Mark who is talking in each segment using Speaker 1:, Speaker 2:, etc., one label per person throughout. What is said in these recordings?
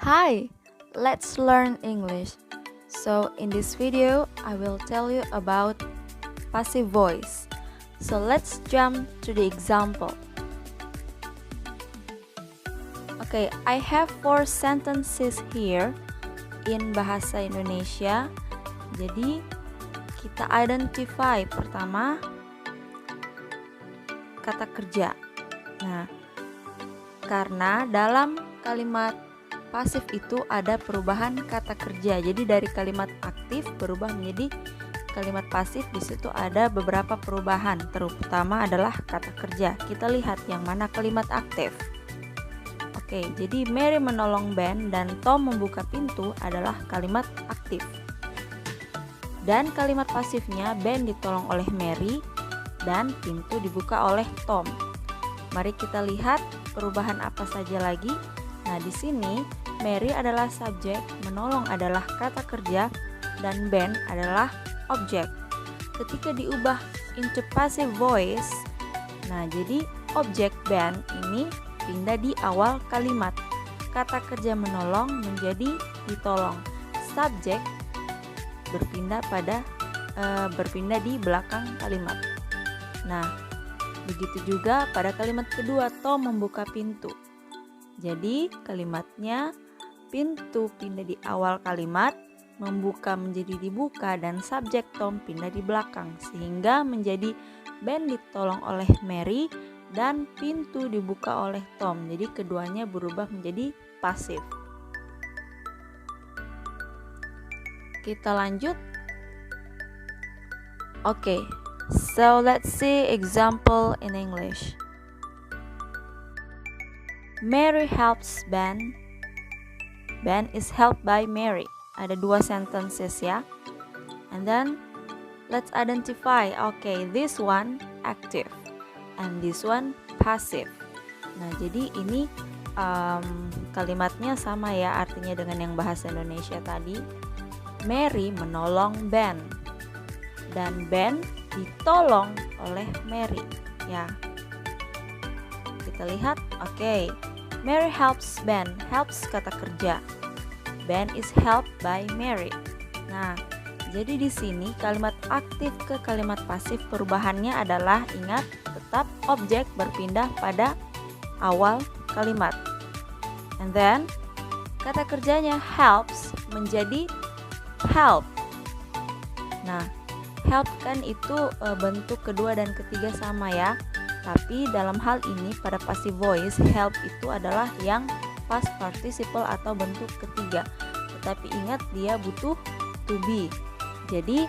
Speaker 1: Hi, let's learn English. So in this video, I will tell you about passive voice. So let's jump to the example. Okay, I have 4 sentences here in bahasa Indonesia. Jadi kita identify pertama kata kerja. Nah, karena dalam kalimat pasif itu ada perubahan kata kerja. Jadi dari kalimat aktif berubah menjadi kalimat pasif. Di situ ada beberapa perubahan. Terutama adalah kata kerja. Kita lihat yang mana kalimat aktif. Oke, jadi Mary menolong Ben dan Tom membuka pintu adalah kalimat aktif. Dan kalimat pasifnya Ben ditolong oleh Mary dan pintu dibuka oleh Tom. Mari kita lihat perubahan apa saja lagi. Nah, di sini Mary adalah subjek, menolong adalah kata kerja, dan Ben adalah objek. Ketika diubah into passive voice, nah jadi objek Ben ini pindah di awal kalimat. Kata kerja menolong menjadi ditolong. Subjek berpindah di belakang kalimat. Nah, begitu juga pada kalimat kedua, Tom membuka pintu. Jadi kalimatnya pintu pindah di awal kalimat, membuka menjadi dibuka, dan subjek Tom pindah di belakang. Sehingga menjadi Ben ditolong oleh Mary dan pintu dibuka oleh Tom. Jadi keduanya berubah menjadi pasif. Kita lanjut. Okay, so let's see example in English. Mary helps Ben. Ben is helped by Mary. Ada 2 sentences ya. And then let's identify. Okay, this one active and this one passive. Nah, jadi ini kalimatnya sama ya artinya dengan yang bahasa Indonesia tadi. Mary menolong Ben dan Ben ditolong oleh Mary ya. Kita lihat. Okay, Mary helps Ben. Helps kata kerja. Ben is helped by Mary. Nah, jadi di sini kalimat aktif ke kalimat pasif perubahannya adalah, ingat, tetap objek berpindah pada awal kalimat. And then kata kerjanya helps menjadi help. Nah, help kan itu bentuk kedua dan ketiga sama ya. Tapi dalam hal ini pada passive voice, help itu adalah yang past participle atau bentuk ketiga. Tetapi ingat dia butuh to be. Jadi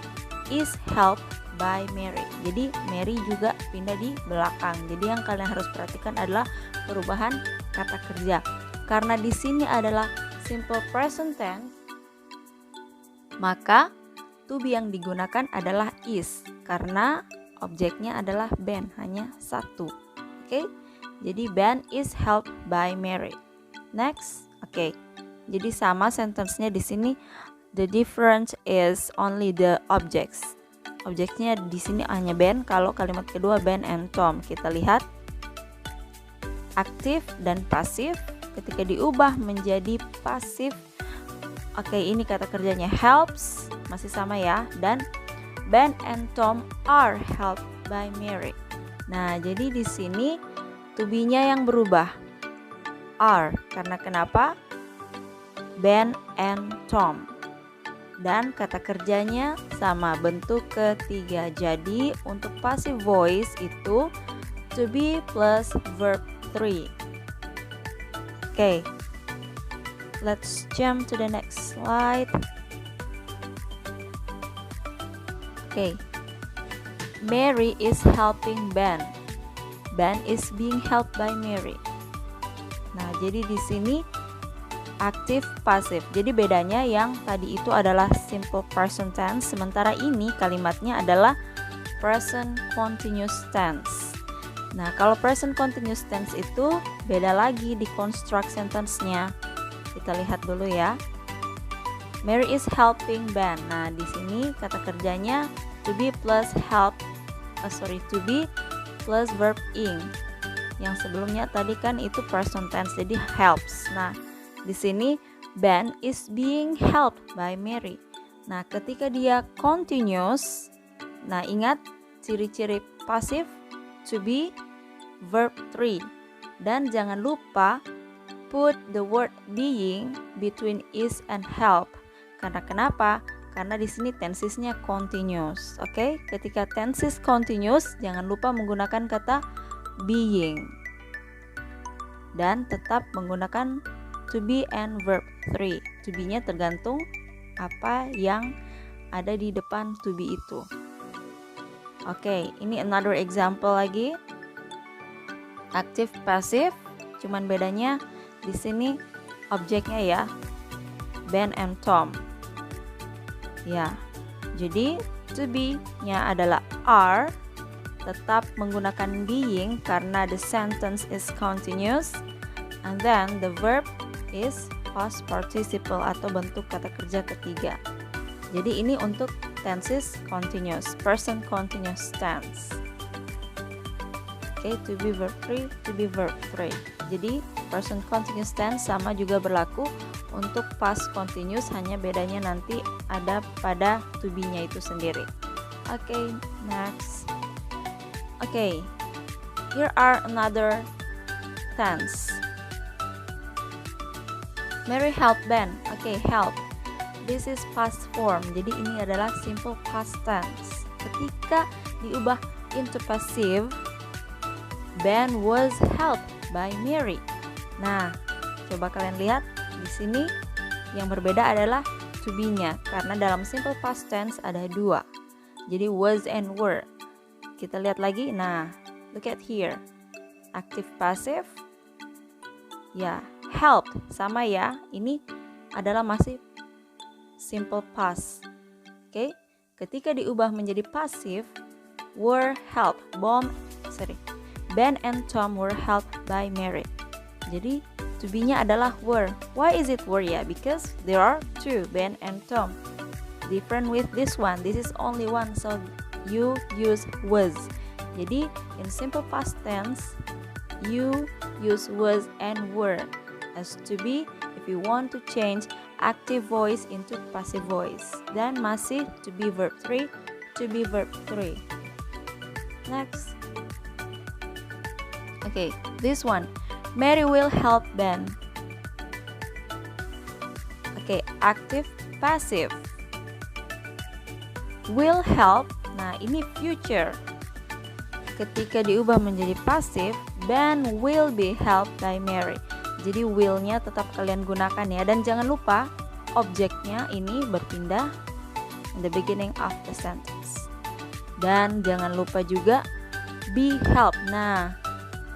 Speaker 1: is helped by Mary. Jadi Mary juga pindah di belakang. Jadi yang kalian harus perhatikan adalah perubahan kata kerja. Karena di sini adalah simple present tense, maka to be yang digunakan adalah is karena objeknya adalah Ben, hanya satu. Oke, jadi Ben is helped by Mary. Next, oke. Jadi sama sentence-nya di sini. The difference is only the objects. Objeknya di sini hanya Ben. Kalau kalimat kedua Ben and Tom. Kita lihat aktif dan pasif. Ketika diubah menjadi pasif, oke, ini kata kerjanya helps, masih sama ya. Dan Ben and Tom are helped by Mary. Nah, jadi di sini to be-nya yang berubah. Are, karena kenapa? Ben and Tom. Dan kata kerjanya sama, bentuk ketiga. Jadi untuk passive voice itu to be plus verb 3. Okay, let's jump to the next slide. Okay, Mary is helping Ben. Ben is being helped by Mary. Nah, jadi di sini aktif pasif. Jadi bedanya yang tadi itu adalah simple present tense, sementara ini kalimatnya adalah present continuous tense. Nah, kalau present continuous tense itu beda lagi di construct sentence-nya. Kita lihat dulu ya. Mary is helping Ben. Nah, di sini kata kerjanya to be plus to be plus verb ing. Yang sebelumnya tadi kan itu present tense, jadi helps. Nah, di sini Ben is being helped by Mary. Nah, ketika dia continuous, nah ingat ciri-ciri pasif to be verb 3. Dan jangan lupa put the word being between is and help. Karena kenapa? Karena di sini tensesnya continuous. Oke? Ketika tenses continuous, jangan lupa menggunakan kata being. Dan tetap menggunakan to be and verb 3. To be-nya tergantung apa yang ada di depan to be itu. Oke, ini another example lagi. Active passive, cuman bedanya di sini objeknya ya, Ben and Tom. Ya, jadi to be-nya adalah are, tetap menggunakan being karena the sentence is continuous, and then the verb is past participle atau bentuk kata kerja ketiga. Jadi ini untuk tenses continuous, present continuous tense. Oke, to be verb 3, to be verb 3. Jadi present continuous tense sama juga berlaku untuk past continuous, hanya bedanya nanti ada pada to be-nya itu sendiri. Oke, next. Oke, here are another tense. Mary helped Ben. Oke, help. This is past form. Jadi ini adalah simple past tense. Ketika diubah into passive, Ben was helped by Mary. Nah, coba kalian lihat di sini yang berbeda adalah to be-nya karena dalam simple past tense ada dua. Jadi was and were. Kita lihat lagi. Nah, look at here. Active passive. Ya, helped sama ya. Ini adalah masih simple past. Oke, ketika diubah menjadi passive, were helped. Ben and Tom were helped by Mary. Jadi to be-nya adalah were. Why is it were ya? Because there are two, Ben and Tom. Different with this one. This is only one, so you use was. Jadi in simple past tense, you use was and were. As to be, if you want to change active voice into passive voice, then masih to be verb 3, to be verb 3. Next. Okay, this one. Mary will help Ben. Okay, active passive. Will help. Nah, ini future. Ketika diubah menjadi passive, Ben will be helped by Mary. Jadi will-nya tetap kalian gunakan ya. Dan jangan lupa objeknya ini berpindah in the beginning of the sentence. Dan jangan lupa juga be helped. Nah,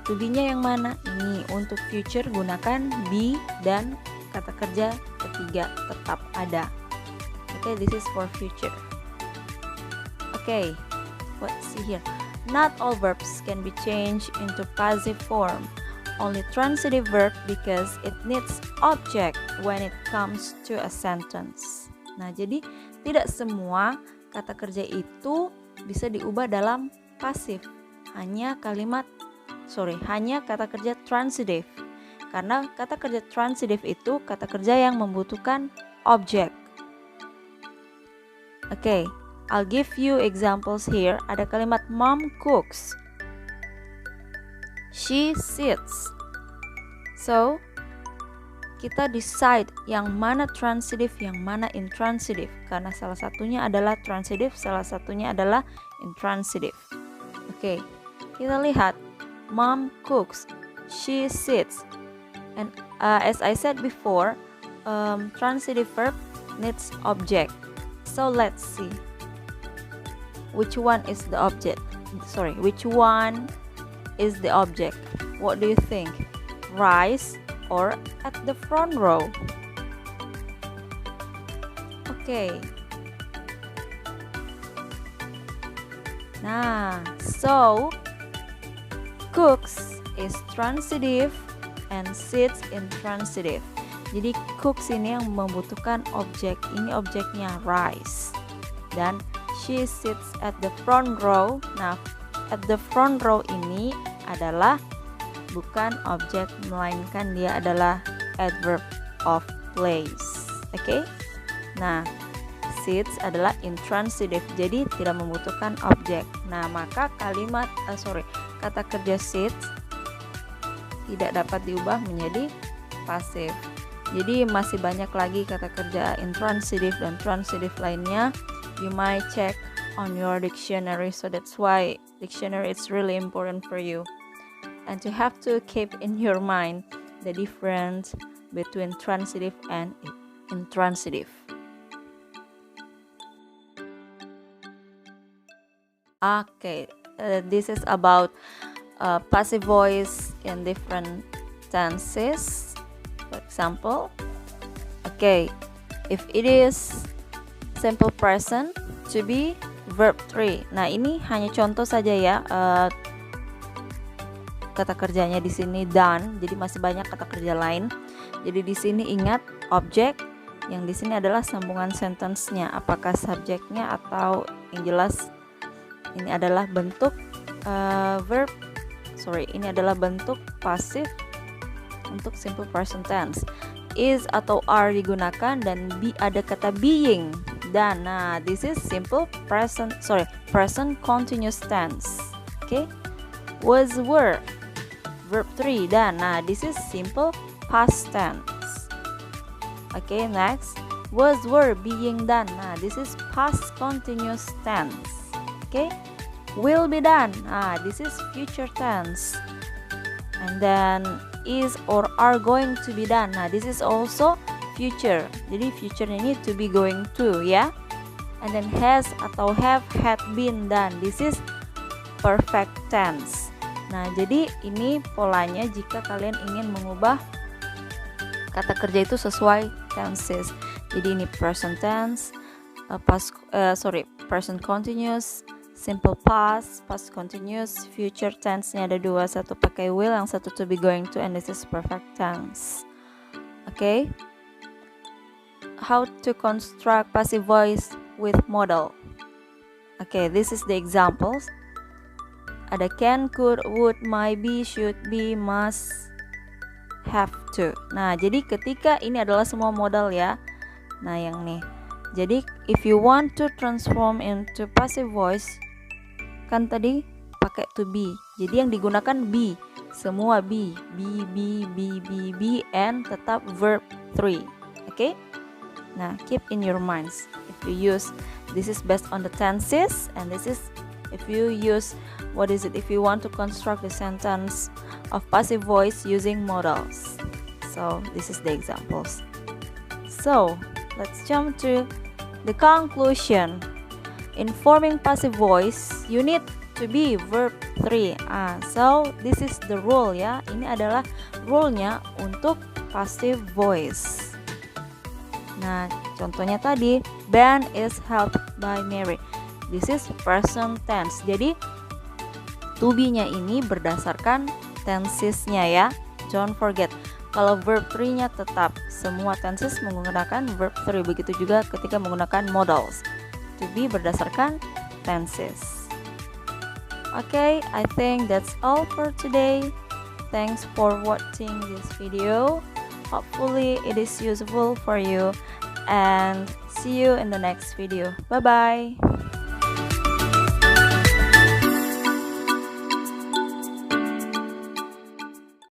Speaker 1: to be-nya yang mana? Ini untuk future gunakan be dan kata kerja ketiga tetap ada. Okay, this is for future. Okay, let's see here. Not all verbs can be changed into passive form. Only transitive verb because it needs object when it comes to a sentence. Nah, jadi tidak semua kata kerja itu bisa diubah dalam pasif. Hanya kata kerja transitive. Karena kata kerja transitive itu kata kerja yang membutuhkan objek. Oke, I'll give you examples here. Ada kalimat mom cooks. She sits. So, kita decide yang mana transitive, yang mana intransitive. Karena salah satunya adalah transitive, salah satunya adalah intransitive. Oke, kita lihat. Mom cooks. She sits. And as I said before, transitive verb needs object. So let's see. Which one is the object? Which one is the object? What do you think? Rise or at the front row? Okay. Nah, so cooks is transitive and sits intransitive. Jadi cooks ini yang membutuhkan objek. Ini objeknya rise. Dan she sits at the front row. Nah, at the front row ini adalah bukan objek, melainkan dia adalah adverb of place. Oke? Nah, sits adalah intransitive, jadi tidak membutuhkan objek. Nah, maka kata kerja sits tidak dapat diubah menjadi pasif. Jadi masih banyak lagi kata kerja intransitive dan transitive lainnya. You might check on your dictionary, so that's why dictionary is really important for you. And to have to keep in your mind the difference between transitive and intransitive. Okay, this is about passive voice in different tenses. For example, okay, if it is simple present to be verb 3. Nah, ini hanya contoh saja ya. Kata kerjanya di sini done, jadi masih banyak kata kerja lain. Jadi di sini ingat objek, yang di sini adalah sambungan sentence-nya, apakah subjeknya atau yang jelas ini adalah bentuk ini adalah bentuk pasif untuk simple present tense. Is atau are digunakan dan ada kata being dan. Nah, this is simple present continuous tense. Okay? Was, were, verb 3 dan. Nah, this is simple past tense. Okay, next. Was, were, being done. Nah, this is past continuous tense. Okay? Will be done. This is future tense. And then is or are going to be done. Nah, this is also future. Jadi future ini to be going to ya. And then has atau have had been done. This is perfect tense. Nah, jadi ini polanya jika kalian ingin mengubah kata kerja itu sesuai tenses. Jadi ini present tense, present continuous, simple past, past continuous, future tense-nya ada dua, satu pakai will, yang satu to be going to, and this is perfect tense. Okay? How to construct passive voice with modal. Okay, this is the examples. Ada can, could, would, might be, should be, must, have to. Nah, jadi ketika ini adalah semua modal ya. Nah, yang nih. Jadi if you want to transform into passive voice, kan tadi pakai to be. Jadi yang digunakan be. Semua be, and tetap verb 3. Okay? Nah, keep in your minds. If you use, this is based on the tenses, and this is if you use, if you want to construct the sentence of passive voice using modals. So, this is the examples. So, let's jump to the conclusion. In forming passive voice, you need to be verb 3. So this is the rule ya. Ini adalah rule-nya untuk passive voice. Nah, contohnya tadi, Ben is helped by Mary. This is present tense. Jadi to be-nya ini berdasarkan tenses-nya ya. Don't forget. Kalau verb 3-nya tetap semua tenses menggunakan verb 3. Begitu juga ketika menggunakan modals. To be berdasarkan tenses. Okay, I think that's all for today. Thanks for watching this video. Hopefully it is useful for you, and see you in the next video. Bye bye.